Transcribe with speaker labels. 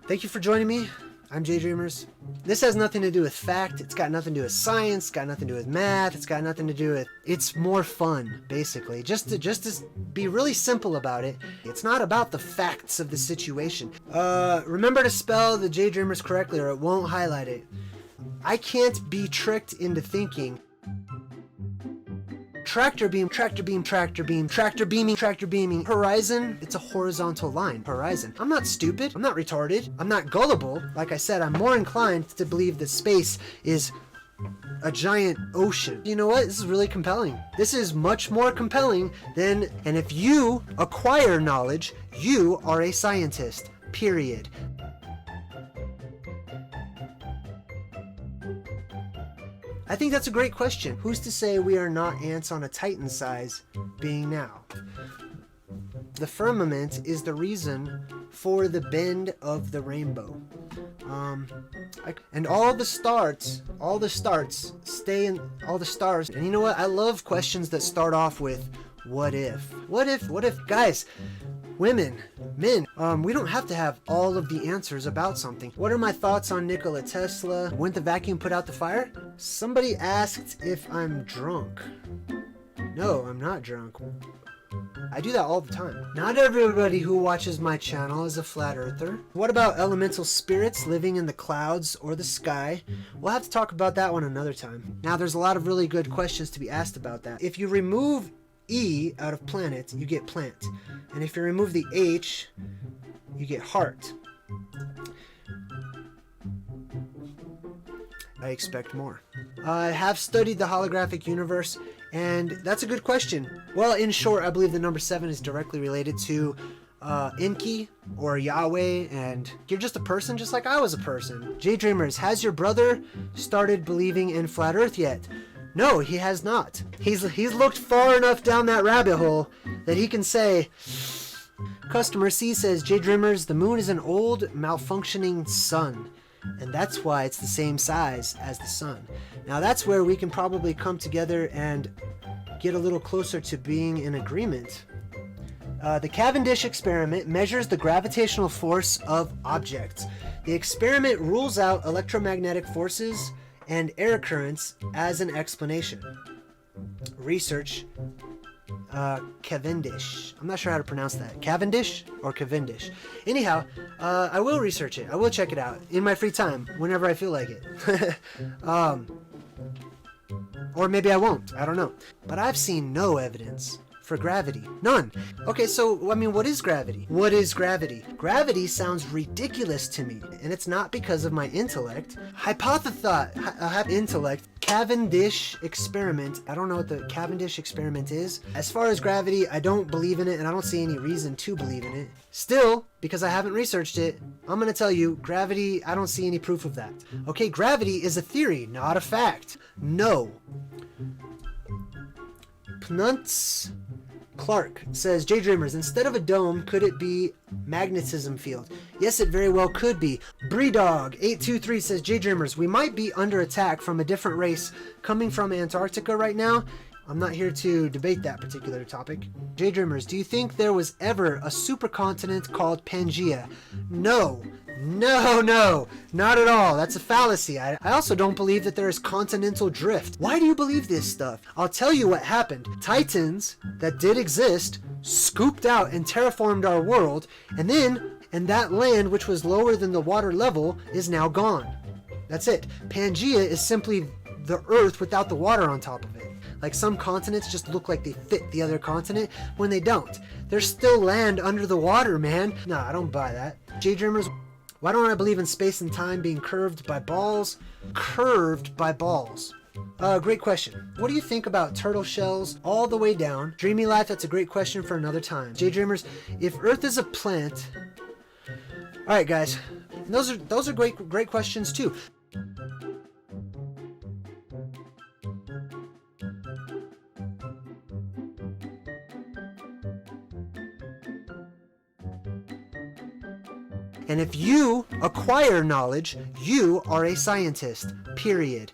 Speaker 1: Thank you for joining me. I'm JayDreamerz. This has nothing to do with fact. It's got nothing to do with science. It's got nothing to do with math. It's got nothing to do with... It's more fun, basically. Just to be really simple about it. It's not about the facts of the situation. Remember to spell the JayDreamerz correctly or it won't highlight it. I can't be tricked into thinking tractor beam, tractor beam, tractor beam, tractor beaming, tractor beaming. Horizon, it's a horizontal line. Horizon. I'm not stupid. I'm not retarded. I'm not gullible. Like I said, I'm more inclined to believe that space is a giant ocean. You know what? This is really compelling. This is much more compelling than... And if you acquire knowledge, you are a scientist. Period. I think that's a great question. Who's to say we are not ants on a Titan-size being now? The firmament is the reason for the bend of the rainbow. And all the stars stay in all the stars. And you know what? I love questions that start off with, what if? What if, guys, women, men, we don't have to have all of the answers about something. What are my thoughts on Nikola Tesla? Wouldn't the vacuum put out the fire? Somebody asked if I'm drunk. No, I'm not drunk. I do that all the time. Not everybody who watches my channel is a flat earther. What about elemental spirits living in the clouds or the sky? We'll have to talk about that one another time. Now, there's a lot of really good questions to be asked about that. If you remove E out of planet, you get plant. And if you remove the H, you get heart. I expect more. I have studied the holographic universe, and that's a good question. Well, in short, I believe the number 7 is directly related to Enki or Yahweh, and you're just a person just like I was a person. JayDreamerz, has your brother started believing in flat earth yet? No, he has not. He's looked far enough down that rabbit hole that he can say... Customer C says, JayDreamerz, the moon is an old, malfunctioning sun, and that's why it's the same size as the sun. Now that's where we can probably come together and get a little closer to being in agreement. The Cavendish experiment measures the gravitational force of objects. The experiment rules out electromagnetic forces and air currents as an explanation. Research, Cavendish. I'm not sure how to pronounce that. Cavendish or Cavendish. Anyhow, I will research it. I will check it out in my free time, whenever I feel like it. Or maybe I won't. I don't know. But I've seen no evidence for gravity. None. Okay, so, I mean, what is gravity? What is gravity? Gravity sounds ridiculous to me, and it's not because of my intellect. Intellect. Cavendish experiment. I don't know what the Cavendish experiment is. As far as gravity, I don't believe in it, and I don't see any reason to believe in it. Still, because I haven't researched it, I'm going to tell you, gravity, I don't see any proof of that. Okay, gravity is a theory, not a fact. No. Pnuntz Clark says, JayDreamerz, instead of a dome, could it be magnetism field? Yes, it very well could be. Breedog823 says, JayDreamerz, we might be under attack from a different race coming from Antarctica right now. I'm not here to debate that particular topic. JayDreamerz, do you think there was ever a supercontinent called Pangea? No. No, not at all. That's a fallacy. I also don't believe that there is continental drift. Why do you believe this stuff? I'll tell you what happened. Titans that did exist scooped out and terraformed our world, and that land which was lower than the water level is now gone. That's it. Pangea is simply the earth without the water on top of it. Like some continents just look like they fit the other continent when they don't. There's still land under the water, man. No, I don't buy that. JayDreamerz, why don't I believe in space and time being curved by balls? Curved by balls. Great question. What do you think about turtle shells all the way down? Dreamy Life, that's a great question for another time. JayDreamerz, if Earth is a plant... Alright guys, those are great questions too. And if you acquire knowledge, you are a scientist. Period.